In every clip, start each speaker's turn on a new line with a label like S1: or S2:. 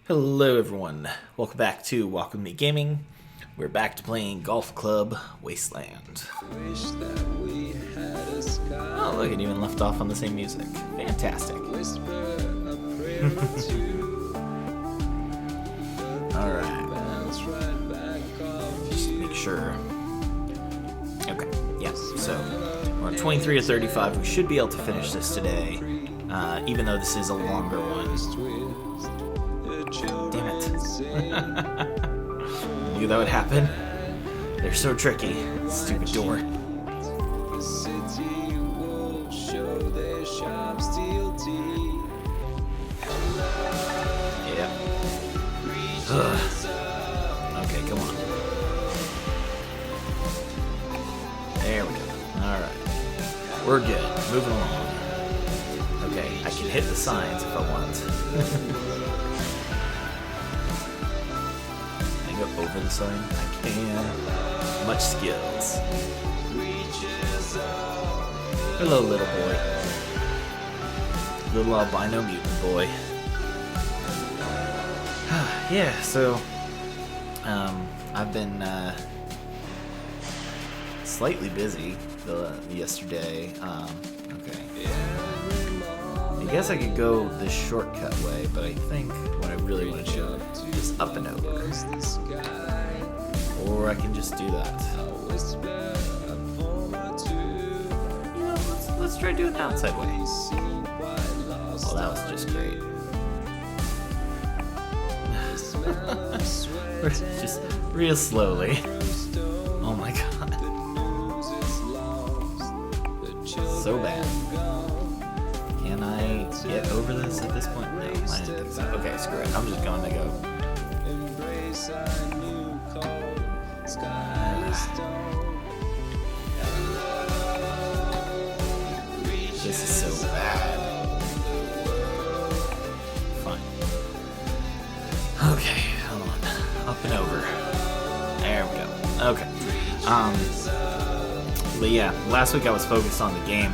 S1: Hello everyone, welcome back to Welcome Me Gaming. We're back to playing Golf Club Wasteland. Oh look, it even left off on the same music. Fantastic. Alright. Just make sure. Okay, yeah, so we're on 23 to 35. We should be able to finish this today, even though this is a longer one. Damn it. Knew that would happen. They're so tricky. Stupid door. Yep. Ugh. Okay, come on. There we go. Alright. We're good. Moving along. Okay, I can hit the signs if I want. Go over the sign. I can. Much skills. Hello, little boy. Little albino mutant boy. Yeah, so I've been slightly busy yesterday. Okay. I guess I could go the shortcut way, but I think what I really want to do is up and over. Or I can just do that. You know, let's try doing the outside way. Well, that was just great. Just real slowly. Oh my god. So bad. Can I get over this at this point? No, I didn't think so. Okay, screw it. I'm just going to go. This is so bad. Fine. Okay, hold on. Up and over. There we go. Okay. But yeah, last week I was focused on the game.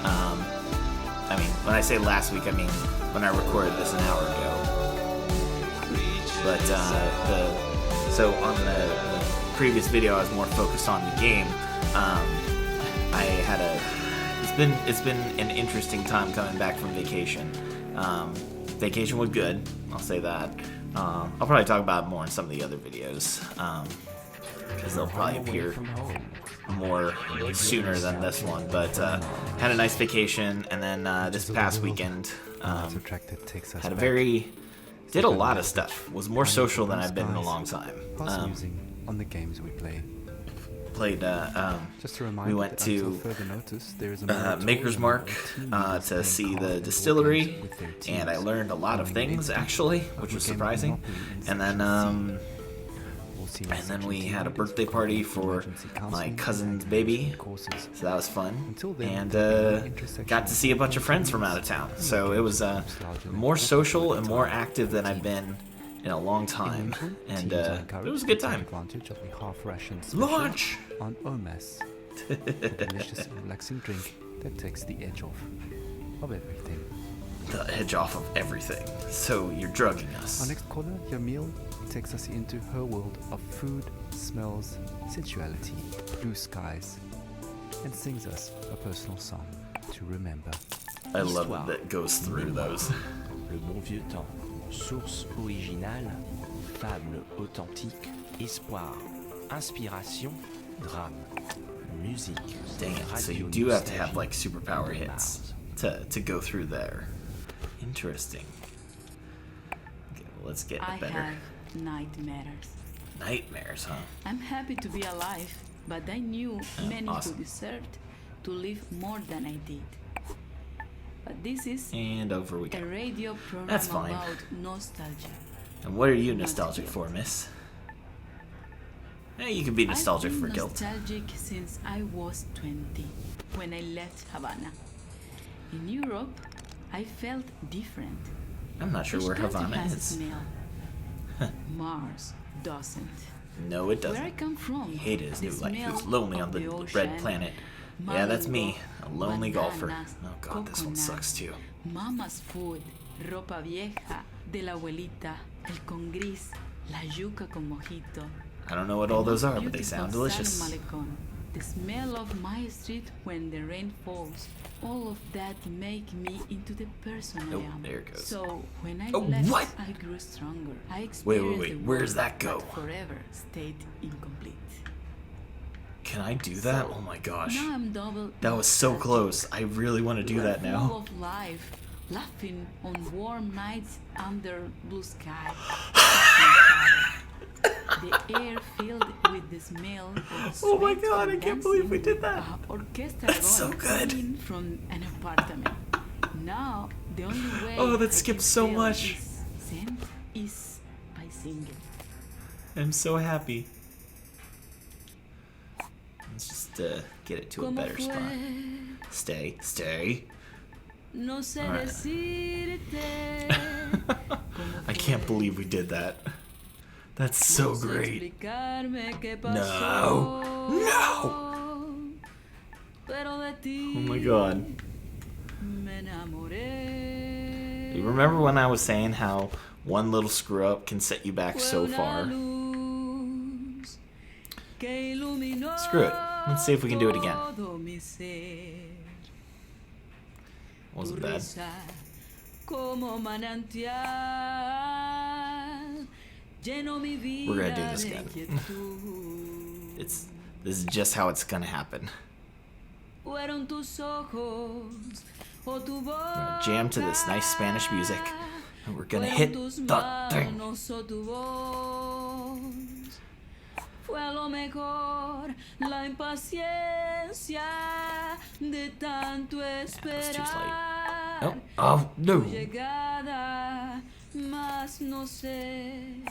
S1: I mean, when I say last week, I mean when I recorded this an hour ago. But so on the previous video, I was more focused on the game. I had it's been an interesting time coming back from vacation. Vacation was good, I'll say that. I'll probably talk about it more in some of the other videos, because they'll probably appear more sooner than this one. But had a nice vacation, and then this past weekend did a lot of stuff. Was more social than I've been in a long time.
S2: On the games we play.
S1: We went to Maker's Mark to see the distillery, and I learned a lot of things actually, which was surprising. And then we had a birthday party for my cousin's baby, so that was fun. And got to see a bunch of friends from out of town. So it was more social and more active than I've been in a long time, and it was a good time. Launch!
S2: On Omas, a delicious relaxing drink that takes the edge off of everything.
S1: The edge off of everything. So you're drugging us.
S2: Our next caller, your meal, takes us into her world of food, smells, sensuality, blue skies, and sings us a personal song to remember.
S1: I love it that goes through those.
S3: Le bon vieux temps. Source originale, fable authentique, espoir, inspiration, drame, musique.
S1: Dang it, so you do have to have like superpower hits to go through there. Interesting. Okay, well, let's get it better.
S4: I have nightmares.
S1: Nightmares, huh?
S4: I'm happy to be alive, but I knew many
S1: awesome.
S4: who deserved to live more than I did. But this is
S1: And over we go.
S4: a radio program
S1: That's fine.
S4: about nostalgia.
S1: And what are you nostalgic for, miss? Hey, you can be nostalgic
S4: I've
S1: for
S4: been
S1: guilt.
S4: nostalgic since I was 20, when I left Havana. In Europe, I felt different.
S1: I'm not sure where
S4: Each country
S1: Havana
S4: has a
S1: is.
S4: smell. Mars doesn't.
S1: No, it
S4: Where I
S1: doesn't.
S4: come from,
S1: He hated his
S4: the
S1: new life. He was
S4: smell
S1: lonely on
S4: of
S1: the
S4: the ocean,
S1: red planet. Yeah, that's me. A lonely golfer.
S4: bananas,
S1: Oh god, this one
S4: coconut,
S1: sucks too.
S4: Mama's food, ropa vieja de la abuelita, el con gris, la yuca con mojito.
S1: I don't know what all those are, but they sound delicious.
S4: The smell of my street when the rain falls. All of that make me into the person I am.
S1: There it goes.
S4: So when I
S1: Oh,
S4: left,
S1: what?
S4: I grew stronger. I experienced
S1: Wait.
S4: the
S1: Where does
S4: world,
S1: that go?
S4: but forever stayed incomplete.
S1: Can I do that?
S4: So,
S1: Oh my gosh.
S4: Now I'm double.
S1: That was so close. I really want to do that
S4: Full
S1: now.
S4: of life, laughing on warm nights under blue sky. The air filled with the smell of
S1: Oh my
S4: sweat
S1: God, I
S4: and
S1: can't believe we
S4: dancing,
S1: did that.
S4: Orchestra
S1: That's so
S4: going
S1: good.
S4: in from an apartment. Now the only way
S1: Oh, that
S4: I
S1: skips
S4: can
S1: so
S4: feel
S1: much.
S4: this scent is by singing.
S1: I'm so happy. Let's just get it to a better spot. Stay.
S4: No sé
S1: All right.
S4: decirte cómo
S1: I can't
S4: fue.
S1: believe we did that. That's so
S4: No sé
S1: great.
S4: explicarme qué
S1: No.
S4: pasó, pero de ti
S1: Oh my God.
S4: me enamoré.
S1: You remember when I was saying how one little screw up can set you back so far?
S4: Luz que iluminó
S1: Screw it. Let's see if we can do it again.
S4: todo mi ser.
S1: Wasn't
S4: Tu
S1: bad.
S4: risa como manantial lleno mi vida
S1: We're gonna do this
S4: de
S1: again.
S4: inquietud.
S1: This is just how it's gonna happen.
S4: Fueron tus ojos o tu
S1: We're gonna jam to this nice Spanish music, and we're gonna
S4: Fueron
S1: hit
S4: tus
S1: the thing.
S4: manos o tu voz. Fue a lo mejor la impaciencia de tanto esperar.
S1: Oh
S4: Tu
S1: no!
S4: llegada, mas no sé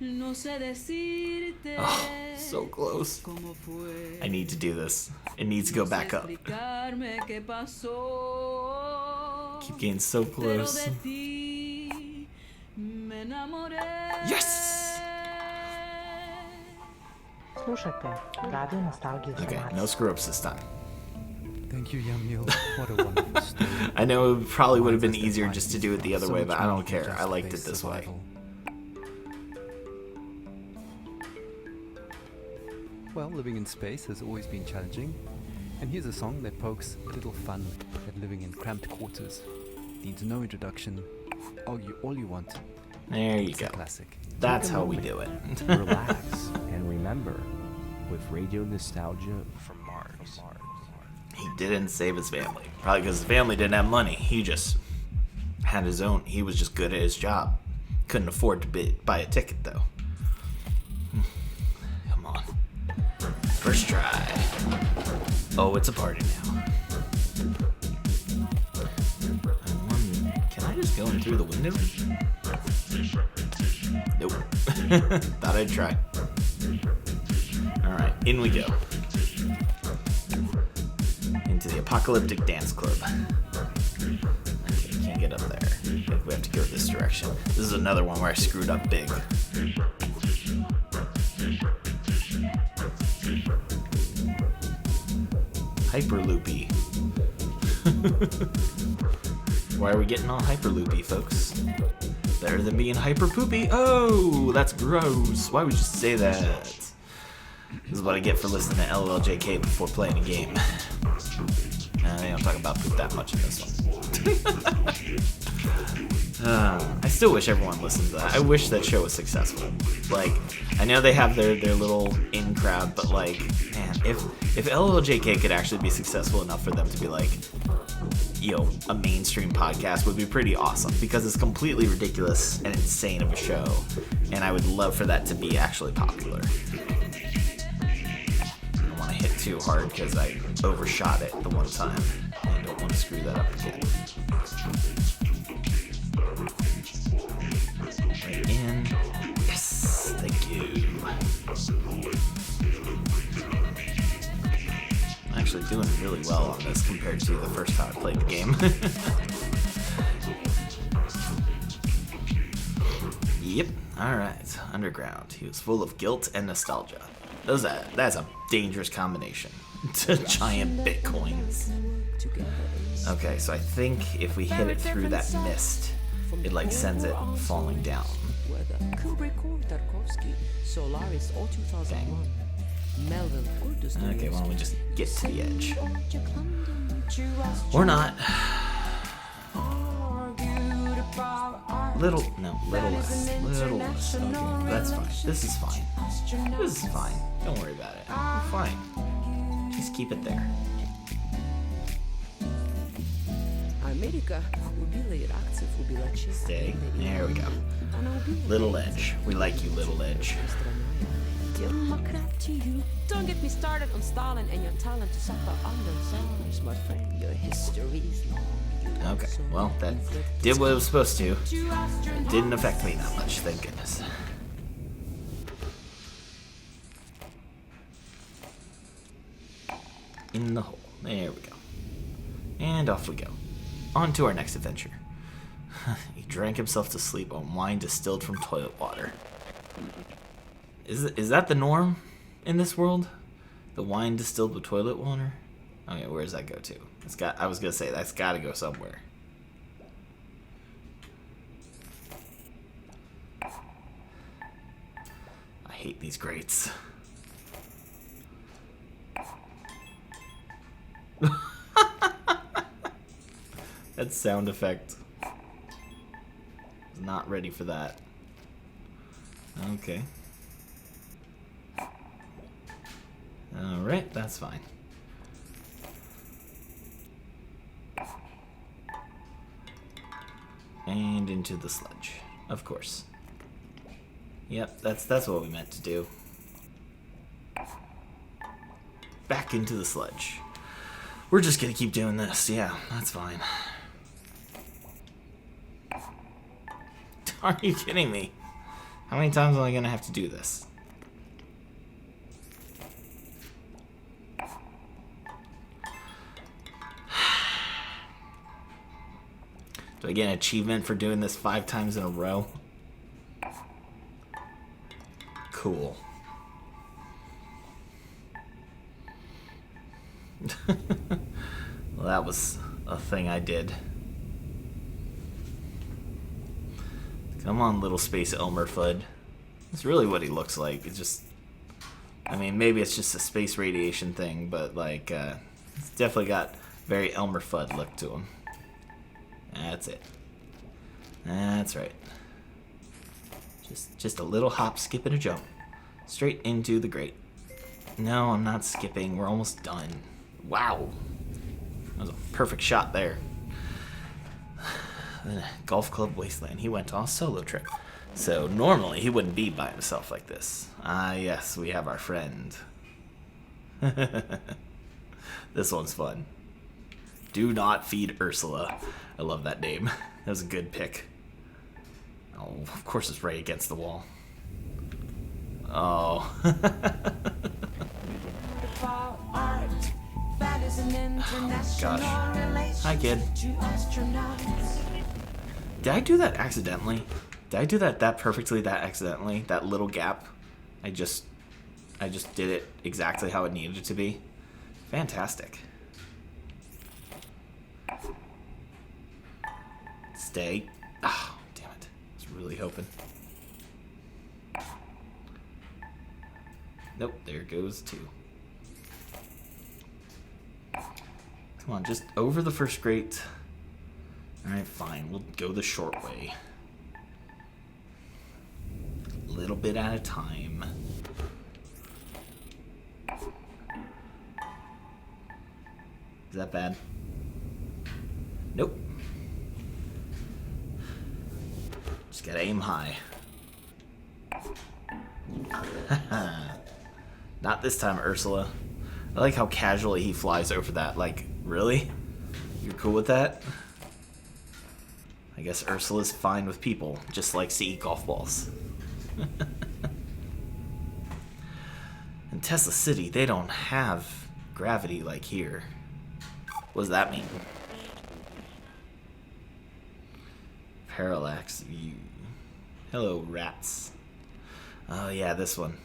S4: decirte
S1: Oh, so close.
S4: cómo fue.
S1: I need to do this. It needs to go back up.
S4: Explicarme qué pasó.
S1: Keep getting so
S4: Pero
S1: close.
S4: de ti me enamoré.
S1: Yes!
S5: Слушайте Radio Nostalgia
S1: Okay,
S5: Information.
S1: no screw ups this time.
S2: Thank you, Yamil. What a wonderful story.
S1: I know it probably would have been
S2: Reminds us that
S1: easier
S2: life
S1: just to
S2: is
S1: do it the other
S2: so
S1: way,
S2: much
S1: but I
S2: more
S1: don't
S2: than
S1: care.
S2: just
S1: I liked it
S2: base
S1: this way.
S2: survival. Well, living in space has always been challenging, and here's a song that pokes a little fun at living in cramped quarters. Needs no introduction. All you want.
S1: There you
S2: It's
S1: go.
S2: a classic.
S1: That's
S3: Take a
S1: how we
S3: moment.
S1: do it.
S3: Relax and remember with Radio Nostalgia from Mars.
S1: He didn't save his family. Probably because his family didn't have money. He just had his own. He was just good at his job. Couldn't afford to buy a ticket, though. Come on. First try. Oh, it's a party now. Can I just go in through the window? Nope. Thought I'd try. Alright, in we go. Into the apocalyptic dance club. Okay, can't get up there. I think we have to go this direction. This is another one where I screwed up big. Hyperloopy. Why are we getting all hyperloopy, folks? Better than being hyper poopy. Oh, that's gross. Why would you say that? This is what I get for listening to LLJK before playing a game. I don't talk about poop that much in this one. I still wish everyone listened to that. I wish that show was successful. Like, I know they have their little in crowd, but like, man, if LLJK could actually be successful enough for them to be like, you know, a mainstream podcast would be pretty awesome, because it's completely ridiculous and insane of a show, and I would love for that to be actually popular. I don't want to hit too hard because I overshot it the one time. I don't want to screw that up again. Right in. Yes, thank you. I'm actually doing really well on this compared to the first time I played the game. Yep, alright. Underground. He was full of guilt and nostalgia. That's a dangerous combination. Giant bitcoins. Okay, so I think if we hit it through that mist, it like sends it falling down.
S6: weather. Kubrick or Tarkovsky, Solaris or 2001. Melville or Dostoevsky.
S1: Okay, why don't we just get to the edge? Or not. Little less. Okay, that's fine. This is fine. This is fine. Don't worry about it. We're fine. Just keep it there.
S6: America убила иракцев, убила чехов.
S1: Stay. There we go. Little edge. We like you, little edge.
S6: Don't get me started on Stalin and your talent to suffer under SARS, my friend. Your history is long.
S1: Okay, well, that did what it was supposed to. It didn't affect me that much, thank goodness. In the hole. There we go. And off we go. On to our next adventure. He drank himself to sleep on wine distilled from toilet water. Is that the norm in this world? The wine distilled with toilet water? Okay, where does that go to? I was gonna say that's gotta go somewhere. I hate these grates. That sound effect. Was not ready for that. Okay. Alright, that's fine. And into the sludge, of course. Yep, that's what we meant to do. Back into the sludge. We're just gonna keep doing this. Yeah, that's fine. Are you kidding me? How many times am I gonna have to do this? Do I get an achievement for doing this 5 times in a row? Cool. Well, that was a thing I did. Come on, little space Elmer Fudd. That's really what he looks like. It's just... I mean, maybe it's just a space radiation thing, but, like, it's definitely got very Elmer Fudd look to him. That's it. That's right. Just a little hop, skip, and a jump. Straight into the grate. No, I'm not skipping. We're almost done. Wow. That was a perfect shot there. Golf Club Wasteland. He went on a solo trip. So normally he wouldn't be by himself like this. Ah, yes, we have our friend. This one's fun. Do not feed Ursula. I love that name. That was a good pick. Oh, of course it's right against the wall. Oh. Gosh. Hi, kid. Did I do that accidentally? Did I do that perfectly, that accidentally? That little gap? I just did it exactly how it needed to be. Fantastic. Stay. Oh, damn it. I was really hoping. Nope, there goes 2. Come on, just over the first grate. Alright, fine. We'll go the short way. A little bit at a time. Is that bad? Nope. Just gotta aim high. Not this time, Ursula. I like how casually he flies over that. Like, really? You're cool with that? I guess Ursula's fine with people, just likes to eat golf balls. In Tesla City, they don't have gravity like here. What does that mean? Parallax view. Hello, rats. Oh, yeah, this one.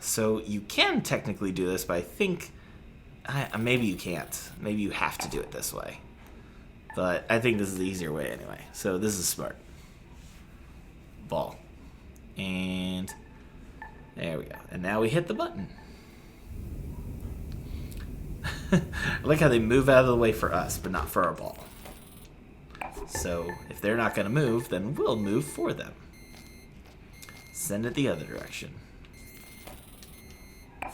S1: So you can technically do this, but I think... maybe you can't. Maybe you have to do it this way. But I think this is the easier way anyway. So this is smart. ball. And there we go. And now we hit the button. I like how they move out of the way for us, but not for our ball. So if they're not going to move, then we'll move for them. Send it the other direction. And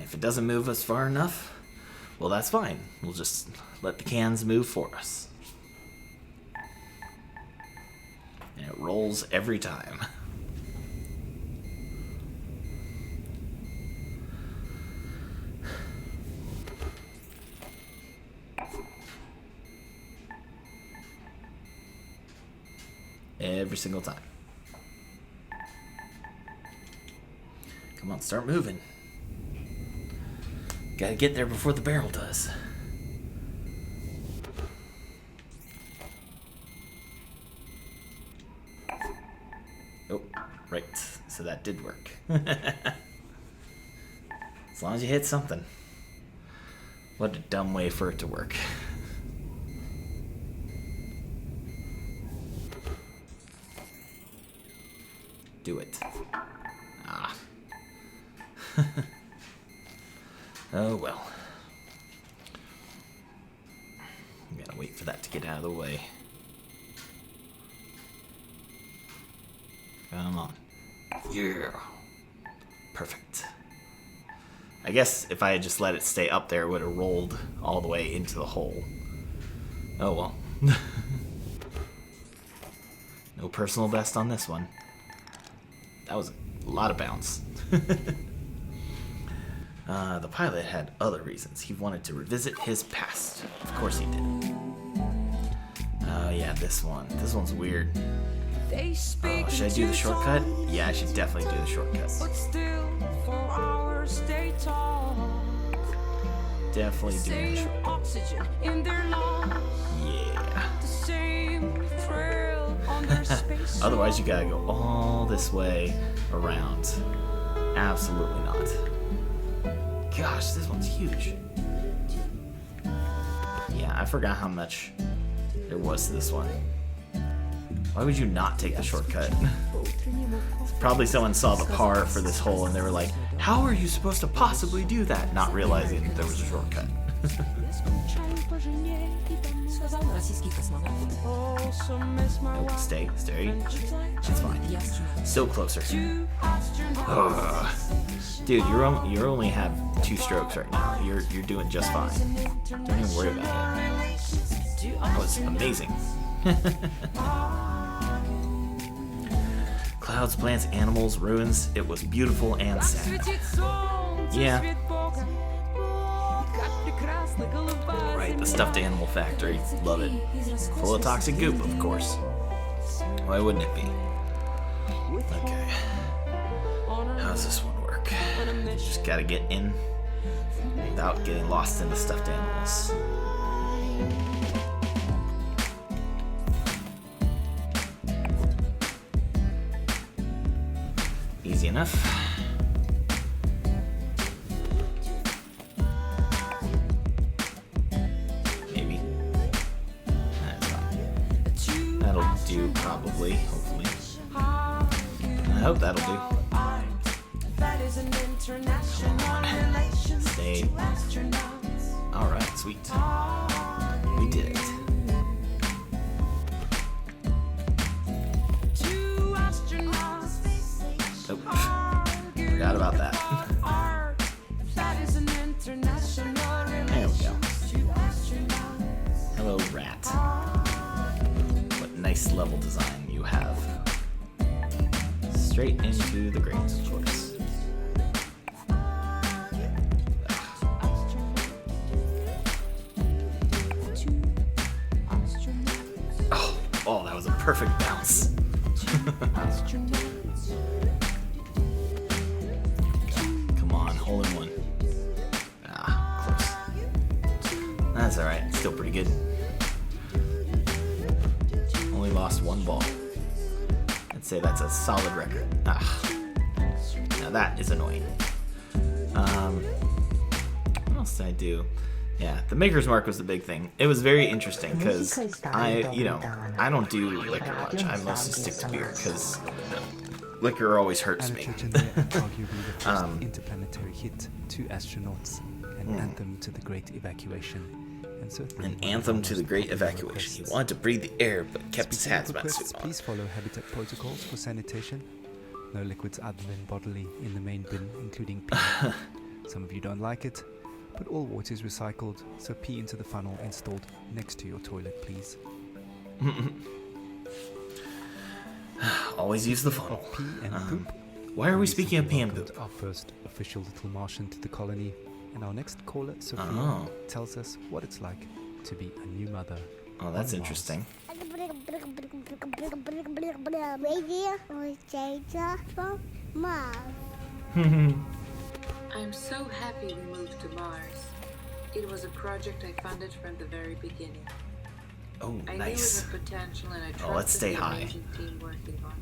S1: if it doesn't move us far enough, well, that's fine. We'll just let the cans move for us. And it rolls every time. Every single time. Come on, start moving. Gotta get there before the barrel does. Oh, right. So that did work. As long as you hit something. What a dumb way for it to work. Do it. Ah. Oh well. I'm gonna wait for that to get out of the way. Come on. Yeah. Perfect. I guess if I had just let it stay up there, it would have rolled all the way into the hole. Oh well. No personal best on this one. That was a lot of bounce. The pilot had other reasons. He wanted to revisit his past. Of course he did. Oh yeah, this one. This one's weird. Oh, should I do the shortcut? Yeah, I should definitely do the shortcut. Definitely do the shortcut. Yeah. Otherwise you gotta go all this way around. Absolutely not. Gosh, this one's huge. Yeah, I forgot how much there was to this one. Why would you not take the shortcut? Probably someone saw the par for this hole and they were like, how are you supposed to possibly do that? Not realizing that there was a shortcut. Nope, stay. That's fine. Still closer. Ugh. Dude, you only have 2 strokes right now. You're doing just fine. Don't even worry about it. That was amazing. Clouds, plants, animals, ruins. It was beautiful and sad. Yeah. Right, the stuffed animal factory. Love it. Full of toxic goop, of course. Why wouldn't it be? Okay. How does this one work? Just gotta get in without getting lost in the stuffed animals. Easy enough. Maybe. That's fine. That'll do, probably, hopefully. I hope that'll do. Come on. Stay. Alright, sweet. We did it. Oh, forgot about that. There we go. Hello, rat. What nice level design you have. Straight into the grate, of course. Oh, that was a perfect bounce. Come on, hole in one. Ah, close. That's alright, still pretty good. Only lost 1 ball. I'd say that's a solid record. Now that is annoying. What else did I do? Yeah, the Maker's Mark was the big thing. It was very interesting because I don't do liquor much. I mostly stick to beer because liquor always hurts me.
S2: Arguably the first interplanetary hit to astronauts, an anthem to the Great Evacuation, and certainly
S1: An anthem to the Great Evacuation. He wanted to breathe the air, but kept his hazmat
S2: requests,
S1: suit on.
S2: please follow habitat protocols for sanitation. No liquids other than bodily in the main bin, including pee. Some of you don't like it, but all water is recycled, so pee into the funnel installed next to your toilet, please.
S1: Always use the funnel.
S2: Pee and poop.
S1: Why are we speaking of pee and
S2: welcomed
S1: poop?
S2: Our first official little Martian to the colony, and our next caller, Sophia,
S1: Oh.
S2: tells us what it's like to be a new mother.
S1: Oh, that's
S2: on
S1: interesting.
S7: I'm so happy we moved to Mars. It was a project I funded from the very beginning.
S1: Oh,
S7: I
S1: nice.
S7: knew it had potential and I
S1: Oh, let's
S7: trusted
S1: stay
S7: the
S1: high.
S7: amazing team working on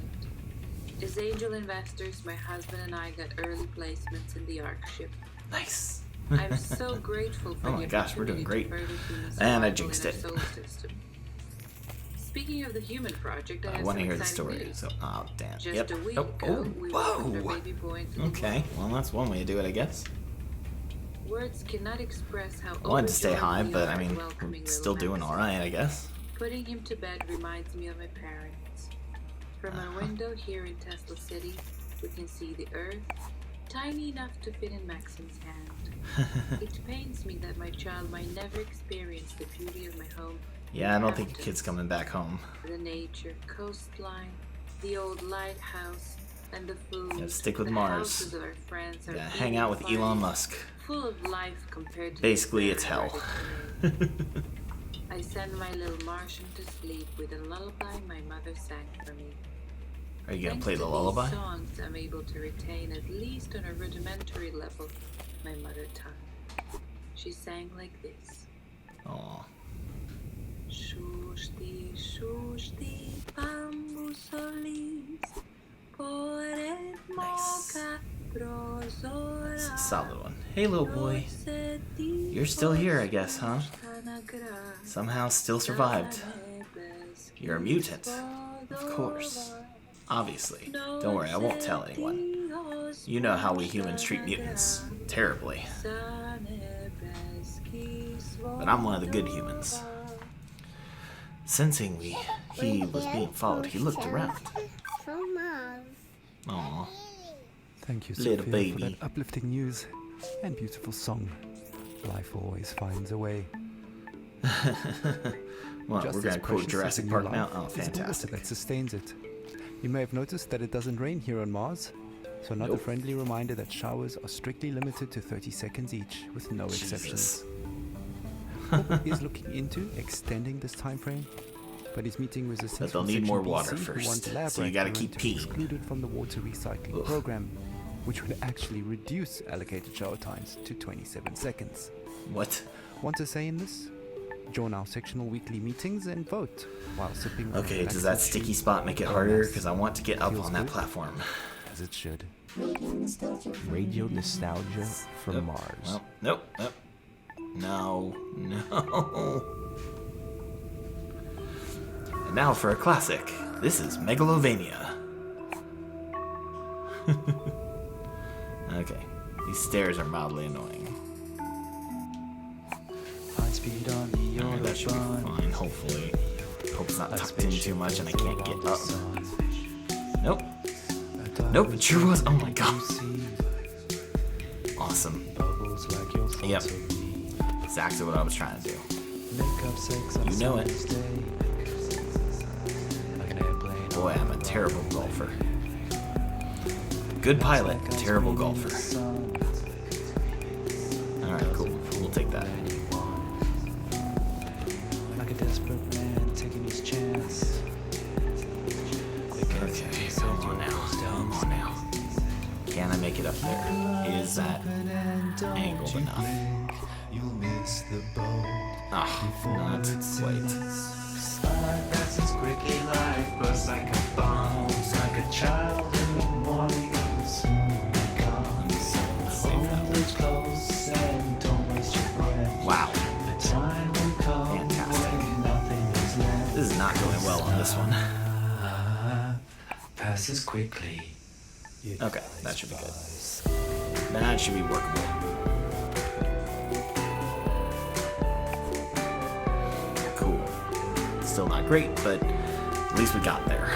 S7: it. As angel investors, my husband and I got early placements in the ARC ship.
S1: Nice.
S7: I'm so grateful for
S1: Oh
S7: the
S1: my gosh, we're doing
S7: opportunity
S1: great.
S7: to further human
S1: And I
S7: survival
S1: jinxed
S7: in our
S1: it.
S7: solar system. Speaking of the human project, I
S1: I
S7: have
S1: want to
S7: some
S1: hear the
S7: exciting
S1: story.
S7: news.
S1: So, oh, damn.
S7: Just
S1: Yep.
S7: a week
S1: Oh,
S7: ago, we welcomed our
S1: whoa.
S7: baby boy into the
S1: Okay,
S7: world.
S1: well, that's one way to do it, I guess.
S7: Words cannot express how
S1: I wanted to stay
S7: overjoyed
S1: high,
S7: we
S1: but
S7: are
S1: I mean,
S7: welcoming
S1: we're still
S7: little
S1: doing
S7: Max.
S1: alright, I guess.
S7: Putting him to bed reminds me of my parents. From our window here in Tesla City, we can see the Earth, tiny enough to fit in Maxim's hand. It pains me that my child might never experience the beauty of my home.
S1: Yeah, I don't think your
S7: mountains,
S1: kid's coming back home.
S7: the nature, coastline, the old lighthouse, and the food.
S1: Gotta stick with
S7: the
S1: Mars.
S7: houses of our friends are
S1: Yeah, hang out with
S7: beautiful,
S1: Elon Musk.
S7: full of life compared to
S1: Basically,
S7: the
S1: it's hell.
S7: I send my little Martian to sleep with a lullaby my mother sang for me.
S1: Are you gonna
S7: Thanks
S1: play
S7: to
S1: the
S7: these
S1: lullaby?
S7: songs, I'm able to retain, at least on a rudimentary level, my mother tongue. She sang like this.
S1: Aw.
S7: Shushti, shushti, bamboo solis, por el mocha prozora.
S1: It's a solid one. Hey, little boy. You're still here, I guess, huh? Somehow still survived. You're a mutant. Of course. Obviously. Don't worry, I won't tell anyone. You know how we humans treat mutants. Terribly. But I'm one of the good humans. Sensing he was being followed, he looked around. Aw.
S2: Thank you,
S1: Little
S2: Sophia,
S1: baby.
S2: for that uplifting news and beautiful song. Life always finds a way.
S1: Well,
S2: Just
S1: we're
S2: as
S1: gonna quote
S2: precious
S1: Jurassic
S2: as
S1: Park
S2: your
S1: now.
S2: life
S1: Oh,
S2: is the water
S1: fantastic.
S2: that sustains it. You may have noticed that it doesn't rain here on Mars, so another
S1: Nope.
S2: friendly reminder that showers are strictly limited to 30 seconds each, with no exceptions.
S1: Jesus.
S2: Hope is looking into extending this time frame, but he's meeting resistance
S1: But they'll
S2: from
S1: need
S2: Section
S1: more
S2: BC,
S1: water
S2: who
S1: first,
S2: want lab
S1: so you gotta
S2: rat
S1: keep
S2: urine to be
S1: peeing.
S2: excluded from the water recycling
S1: Ugh.
S2: program, which would actually reduce allocated shower times to 27 seconds.
S1: What?
S2: Want to say in this? Join our sectional weekly meetings and vote while sipping on
S1: Okay, does
S2: relaxing
S1: that sticky
S2: tea.
S1: spot make it
S2: Oh,
S1: harder?
S2: yes.
S1: Because I want to get up
S2: Feels
S1: on that
S2: good.
S1: platform.
S2: As it should.
S3: Radio nostalgia from
S1: Nope.
S3: Mars.
S1: Well, nope. No. And now for a classic. This is Megalovania. Okay. These stairs are mildly annoying. Alright, that should be fine, hopefully. Hope it's not tucked in too much and I can't get up. Nope. Nope, it sure was. Oh my god. Awesome. Yep. Exactly what I was trying to do. You know it. Boy, I'm a terrible golfer. Good pilot, terrible golfer. Alright, cool. We'll take that.
S2: Like a desperate man taking his chance.
S1: Okay, come on now. Can I make it up there? Is that angled enough? Ah, not quite. Wow. on this one.
S3: Passes quickly.
S1: Okay, that should be good. That should be workable. Cool. Still not great, but at least we got there.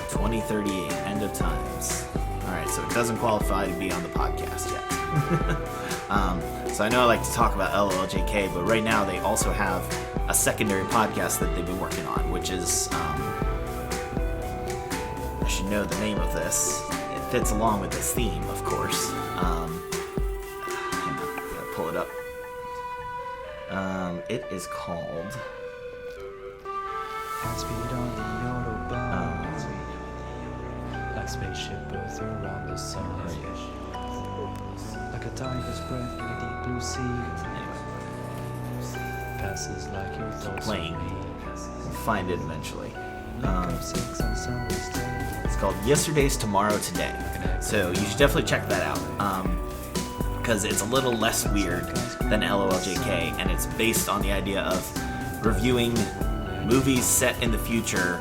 S1: 2038, end of times. Alright, so it doesn't qualify to be on the podcast yet. So I know I like to talk about LLJK, but right now they also have a secondary podcast that they've been working on, which is, I should know the name of this. It fits along with this theme, of course. Hang on, gotta pull it up. It is called...
S2: Speed on the Autobahn. Like spaceship birth around the sun. Like a tiger's breath in a deep blue sea. Passes like your thoughts
S1: Playing.
S2: on me.
S1: We'll find it eventually.
S2: Up 6 on Sunday's day.
S1: It's called Yesterday's Tomorrow Today. So you should definitely check that out. Because it's a little less weird than LOLJK, and it's based on the idea of reviewing movies set in the future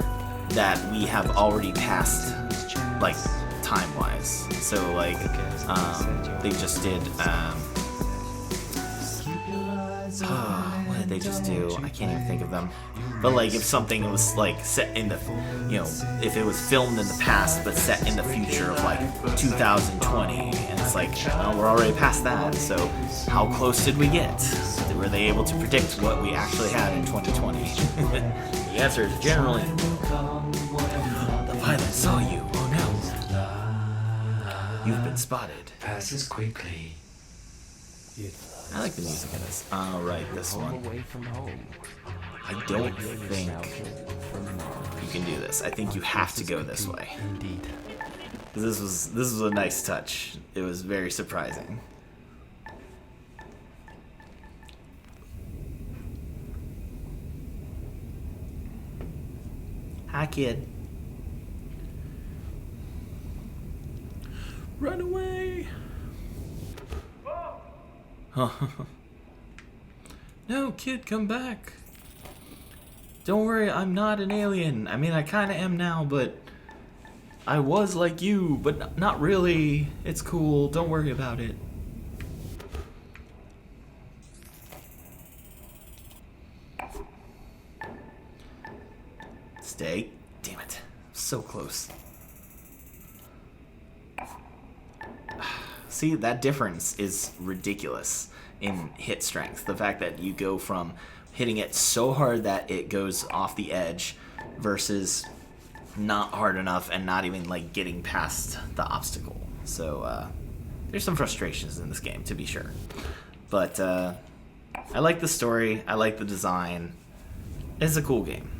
S1: that we have already passed, like, time-wise. So, like, they just did, what did they just do? I can't even think of them. But, like, if something was, like, set in the, you know, if it was filmed in the past but set in the future of, like, 2020, and it's like, well, we're already past that, so how close did we get? Were they able to predict what we actually had in 2020? The answer is generally, the pilot saw you. Oh no. You've been spotted.
S3: Passes quickly.
S1: I like the music in this. Alright, this one.
S3: Away from home.
S1: I don't think you can do this. I think you have to go this way.
S2: Indeed.
S1: This was a nice touch. It was very surprising. Hi, kid. Run away! No, kid, come back. Don't worry, I'm not an alien. I mean, I kind of am now, but I was like you, but not really. It's cool. Don't worry about it. Stay. Damn it. So close. See, that difference is ridiculous in hit strength. The fact that you go from hitting it so hard that it goes off the edge versus not hard enough and not even like getting past the obstacle. So there's some frustrations in this game, to be sure. But I like the story. I like the design. It's a cool game.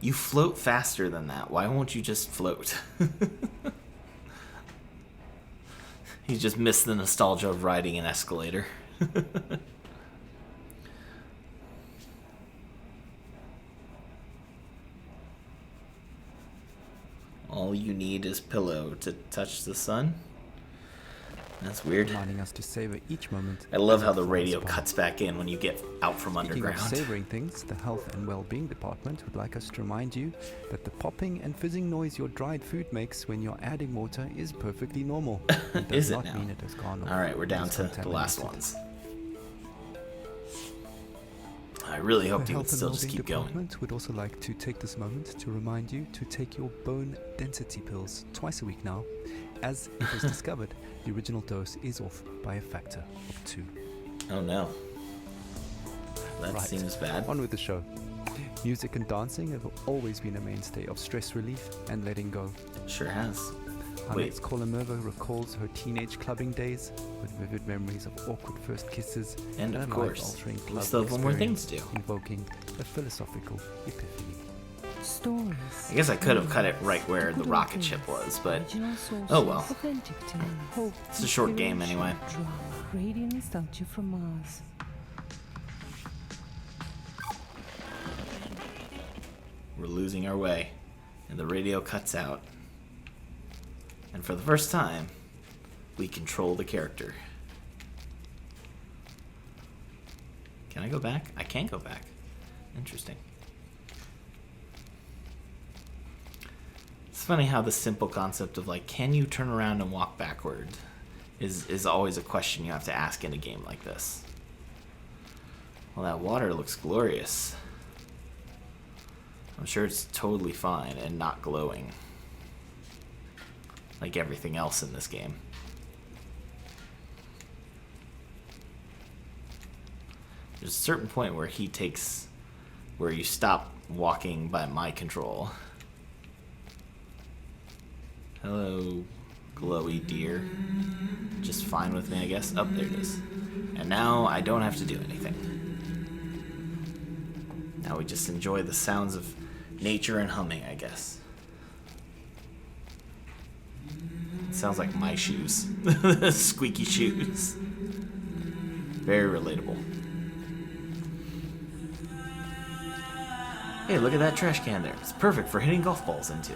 S1: You float faster than that. Why won't you just float? He just missed the nostalgia of riding an escalator. All you need is pillow to touch the sun. That's weird.
S2: Reminding us to savor each moment.
S1: I love how the radio cuts back in when you get out from
S2: Speaking of
S1: underground.
S2: savoring things, the Health and Well-being Department would like us to remind you that the popping and fizzing noise your dried food makes when you're adding water is perfectly normal. It does
S1: Is it
S2: not
S1: now?
S2: mean it has gone
S1: All right, we're down to the last ones. I really hoped
S2: The
S1: you would
S2: Health and
S1: still just
S2: Wellbeing
S1: keep going.
S2: Department would also like to take this moment to remind you to take your bone density pills twice a week now, as it was discovered the original dose is off by a factor of 2.
S1: Oh no. That
S2: Right.
S1: seems bad.
S2: On with the show. Music and dancing have always been a mainstay of stress relief and letting go.
S1: It sure has.
S2: Our
S1: Wait.
S2: next caller Merva recalls her teenage clubbing days with vivid memories of awkward first kisses
S1: And
S2: a
S1: of course,
S2: life-altering
S1: we
S2: love
S1: still have one more thing to
S2: experience,
S1: do.
S2: invoking a philosophical epiphany.
S6: Stories.
S1: I guess I could have cut it right where the rocket ship was, but oh well. It's a short game anyway.
S6: Radiant nostalgia from Mars.
S1: We're losing our way, and the radio cuts out. And for the first time, we control the character. Can I go back? I can't go back. Interesting. It's funny how the simple concept of like, can you turn around and walk backward is always a question you have to ask in a game like this. Well, that water looks glorious. I'm sure it's totally fine and not glowing. Like everything else in this game. There's a certain point where where you stop walking by my control. Hello, glowy deer. Just fine with me, I guess. Oh, there it is. And now I don't have to do anything. Now we just enjoy the sounds of nature and humming, I guess. It sounds like my shoes. Squeaky shoes. Very relatable. Hey, look at that trash can there. It's perfect for hitting golf balls into.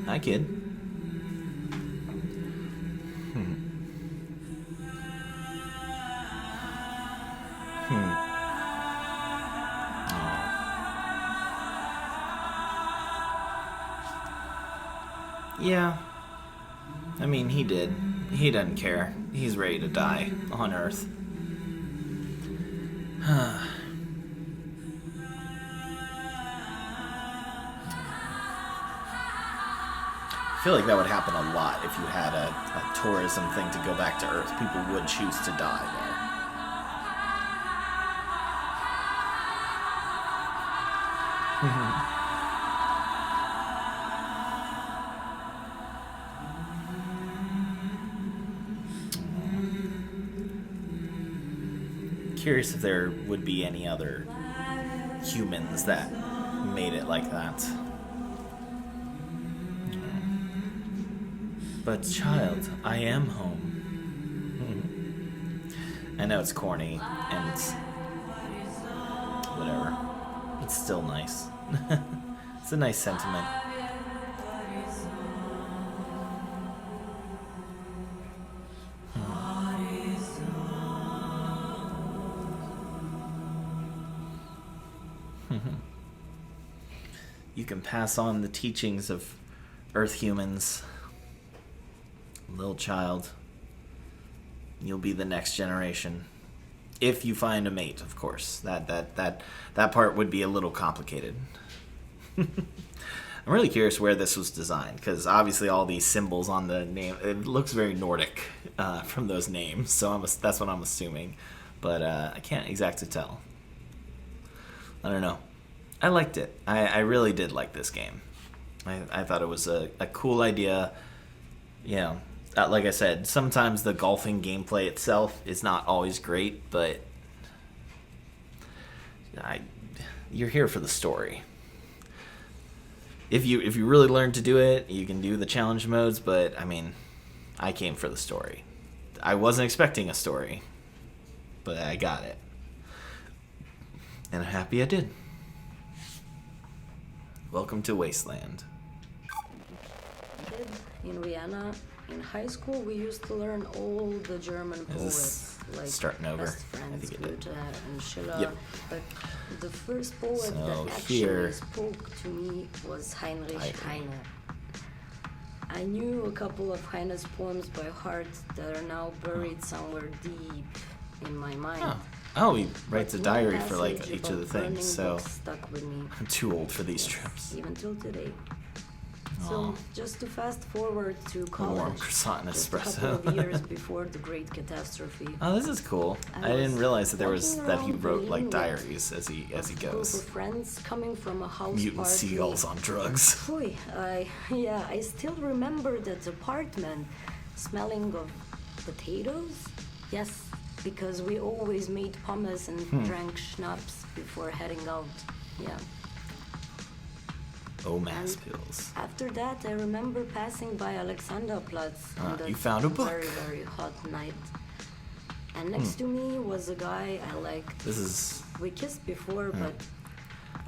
S1: Hi, kid. Yeah. I mean, he did. He doesn't care. He's ready to die on Earth. I feel like that would happen a lot if you had a tourism thing to go back to Earth. People would choose to die there. Curious if there would be any other humans that made it like that. But child, I am home. I know it's corny and it's whatever. It's still nice. It's a nice sentiment. You can pass on the teachings of Earth humans. Little child, you'll be the next generation. If you find a mate, of course. That part would be a little complicated. I'm really curious where this was designed, because obviously all these symbols on the name, it looks very Nordic from those names, so that's what I'm assuming. But I can't exactly tell. I don't know. I liked it. I really did like this game. I thought it was a cool idea. You know, like I said, sometimes the golfing gameplay itself is not always great, but you're here for the story. If you really learn to do it, you can do the challenge modes, but I mean, I came for the story. I wasn't expecting a story, but I got it. And I'm happy I did. Welcome to Wasteland.
S6: In Vienna, in high school, we used to learn all the German poets, like
S1: starting over?
S6: Best Friends, Goethe and Schiller.
S1: Yep.
S6: But the first poet
S1: So
S6: that
S1: here-
S6: actually spoke to me was Heinrich Heine. I knew a couple of Heine's poems by heart that are now buried somewhere deep in my mind.
S1: Oh, he writes a
S6: But
S1: diary
S6: one
S1: for like
S6: passage
S1: each of the
S6: about burning
S1: things, so
S6: books stuck with me.
S1: I'm too old for these trips.
S6: Even till today.
S1: Aw.
S6: So, just to fast forward to
S1: warm
S6: college,
S1: croissant and
S6: just a
S1: espresso.
S6: couple of years before the Great Catastrophe,
S1: Oh, this is cool. I didn't realize that he wrote like diaries as he
S6: a group
S1: goes.
S6: of friends coming from a house
S1: Mutant
S6: party.
S1: seagulls on drugs.
S6: Boy, I still remember that apartment smelling of potatoes. Yes, because we always made pommes and drank schnapps before heading out. Yeah.
S1: Oh, mass pills.
S6: After that, I remember passing by Alexanderplatz on that
S1: you found a book.
S6: very, very hot night. And next to me was a guy I liked.
S1: This is.
S6: We kissed before, but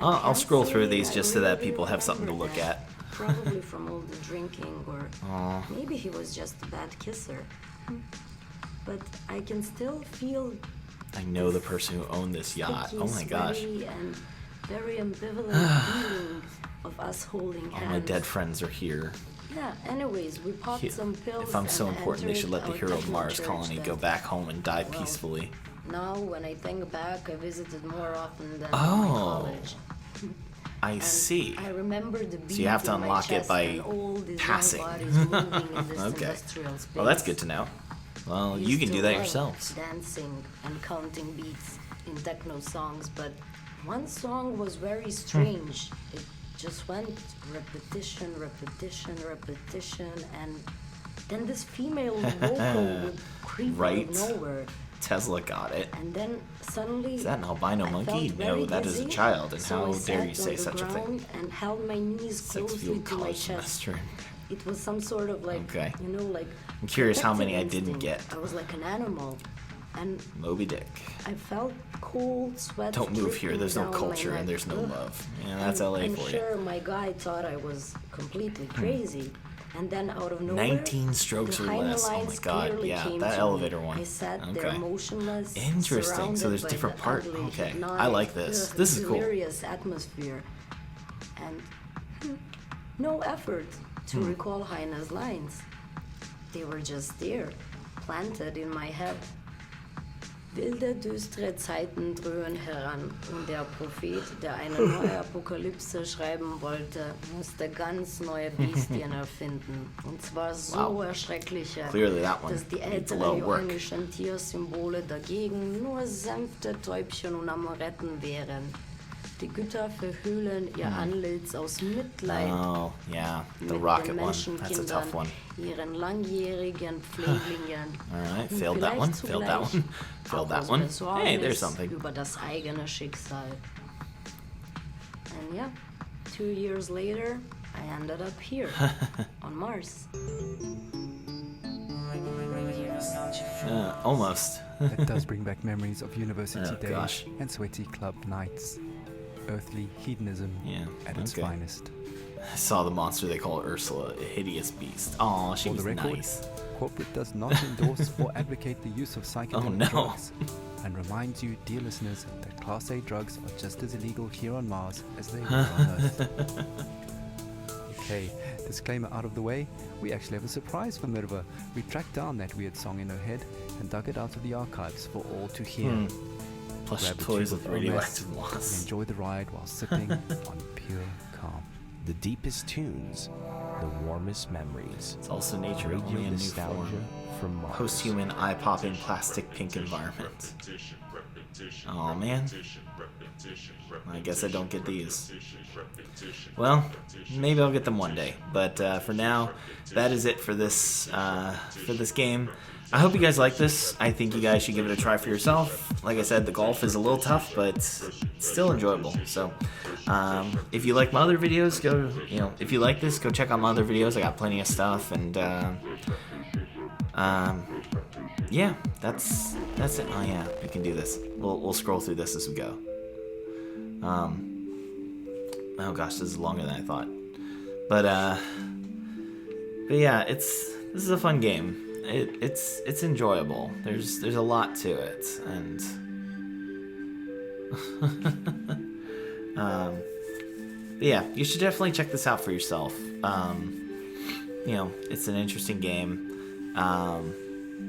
S1: I'll
S6: can't
S1: scroll through
S6: say
S1: these
S6: I
S1: just so that
S6: really
S1: people have something to
S6: remember
S1: look
S6: that.
S1: at.
S6: Probably from all the drinking, or
S1: Aw.
S6: maybe he was just a bad kisser. but I can still feel
S1: I know the person who owned this yacht.
S6: sticky,
S1: Oh my gosh.
S6: sweaty, and very ambivalent feeling of us holding
S1: All
S6: hands.
S1: my dead friends are here.
S6: Yeah, anyways, we popped some pills.
S1: If I'm so
S6: and
S1: important, they should let the
S6: entered
S1: hero
S6: our
S1: of
S6: techno
S1: Mars
S6: church
S1: colony
S6: that-
S1: go back home and die
S6: well,
S1: peacefully.
S6: Now, when I think back, I visited more often than
S1: Oh.
S6: my college.
S1: I
S6: And
S1: see.
S6: I remember the beat
S1: you have to
S6: in my
S1: unlock it
S6: chest
S1: by
S6: and all these
S1: passing.
S6: young bodies moving in this
S1: Okay.
S6: industrial space.
S1: Well, that's good to know. Well, you
S6: Used
S1: can
S6: to
S1: do that
S6: love
S1: yourselves.
S6: Dancing and counting beats in techno songs, but one song was very strange. It just went repetition, repetition, repetition, and then this female vocal would creep
S1: Right.
S6: out of nowhere.
S1: Tesla got it.
S6: And then suddenly,
S1: Is that an albino
S6: I
S1: monkey?
S6: felt
S1: No,
S6: very
S1: that is a
S6: dizzy,
S1: child, and
S6: so
S1: how
S6: I
S1: dare you
S6: sat
S1: say
S6: on the
S1: such a thing?
S6: ground and held my knees
S1: Sex
S6: closely
S1: fueled
S6: to my
S1: college
S6: chest.
S1: semester.
S6: It was some sort of like,
S1: Okay.
S6: you know, like.
S1: I'm curious how many I
S6: protective
S1: didn't
S6: instinct.
S1: get.
S6: I was like an animal, and
S1: Moby Dick.
S6: I felt cold sweat.
S1: Don't move here.
S6: dripping
S1: There's no
S6: down my
S1: culture and
S6: neck.
S1: there's no
S6: Ugh.
S1: love. Yeah, that's
S6: And
S1: LA
S6: I'm
S1: for
S6: sure
S1: you.
S6: my guy thought I was completely crazy. And then out of nowhere,
S1: 19 strokes
S6: the
S1: or
S6: Heine
S1: less. Oh my
S6: lines
S1: God,
S6: clearly
S1: yeah,
S6: came
S1: that
S6: to me.
S1: elevator one.
S6: I sat there
S1: Okay.
S6: motionless.
S1: Interesting. So
S6: surrounded
S1: there's
S6: by
S1: different
S6: the
S1: part.
S6: ugly,
S1: Okay, I
S6: hypnotic,
S1: like this. This is cool.
S6: delirious atmosphere, and no effort to
S1: Hmm.
S6: recall Heine's lines. They were just there, planted in my head. Wilde, düstere Zeiten dröhnen heran und der Prophet, der eine neue Apokalypse schreiben wollte, musste ganz neue Bestien erfinden. Und zwar so
S1: Wow.
S6: erschreckliche,
S1: Clearly that one
S6: dass die
S1: needs a
S6: älteren
S1: little work.
S6: johanischen Tiersymbole dagegen nur sanfte Täubchen und Amoretten wären. Die Götter verhüllen ihr Antlitz aus Mitleid
S1: Oh, yeah, the
S6: mit
S1: rocket
S6: den
S1: one. That's a
S6: Menschenkindern,
S1: tough one.
S6: ihren langjährigen Pfleglingen.
S1: Alright,
S6: Und
S1: failed that one,
S6: vielleicht
S1: failed that
S6: zugleich
S1: one, failed
S6: auch
S1: that
S6: aus
S1: one.
S6: Besorgnis
S1: Hey, there's something.
S6: über das eigene Schicksal. And yeah, 2 years later, I ended up here, on Mars.
S1: Almost.
S2: That does bring back memories of university
S1: Oh,
S2: days
S1: gosh.
S2: and sweaty club nights. Earthly hedonism
S1: Yeah,
S2: at its
S1: okay.
S2: finest.
S1: I saw the monster they call Ursula, a hideous beast. Aw, she
S2: For
S1: was
S2: the record,
S1: nice.
S2: corporate does not endorse or advocate the use of psychedelic
S1: Oh, no.
S2: drugs, and reminds you, dear listeners, that Class A drugs are just as illegal here on Mars as they were on Earth. Okay, disclaimer out of the way, we actually have a surprise for Mirva. We tracked down that weird song in her head and dug it out of the archives for all to hear.
S1: Plush
S2: Grab a
S1: toys
S2: tube
S1: with
S2: of Hermes
S1: radioactive
S2: and
S1: moss.
S2: enjoy the ride while sipping on pure calm.
S3: The deepest tunes, the warmest memories.
S1: It's also nature,
S3: Radio
S1: only in new
S3: nostalgia
S1: form.
S3: from Mars.
S1: Post-human, eye-popping, plastic pink environment. Oh man. I guess I don't get these. Well, maybe I'll get them one day. But for now, that is it for this game. I hope you guys like this. I think you guys should give it a try for yourself. Like I said, the golf is a little tough, but it's still enjoyable. So, if you like my other videos, go. If you like this, go check out my other videos. I got plenty of stuff, and yeah, that's it. Oh yeah, we can do this. We'll scroll through this as we go. Oh gosh, this is longer than I thought. But yeah, this is a fun game. It's enjoyable. There's a lot to it, and but yeah, you should definitely check this out for yourself. It's an interesting game.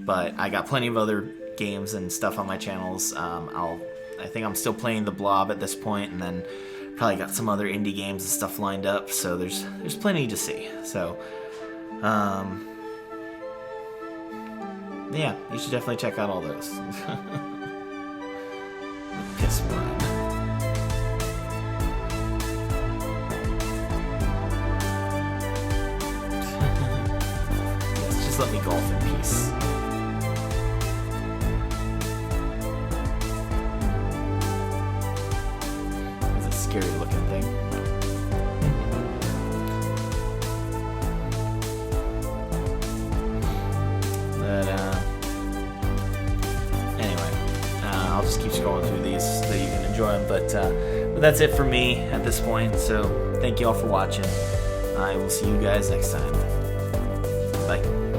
S1: But I got plenty of other games and stuff on my channels. I think I'm still playing The Blob at this point, and then probably got some other indie games and stuff lined up. So there's plenty to see. So yeah, you should definitely check out all those. Piss mine. Just let me golf in peace. It's a scary looking thing. But anyway, I'll just keep scrolling through these so that you can enjoy them. But that's it for me at this point. So thank you all for watching. I will see you guys next time. Bye.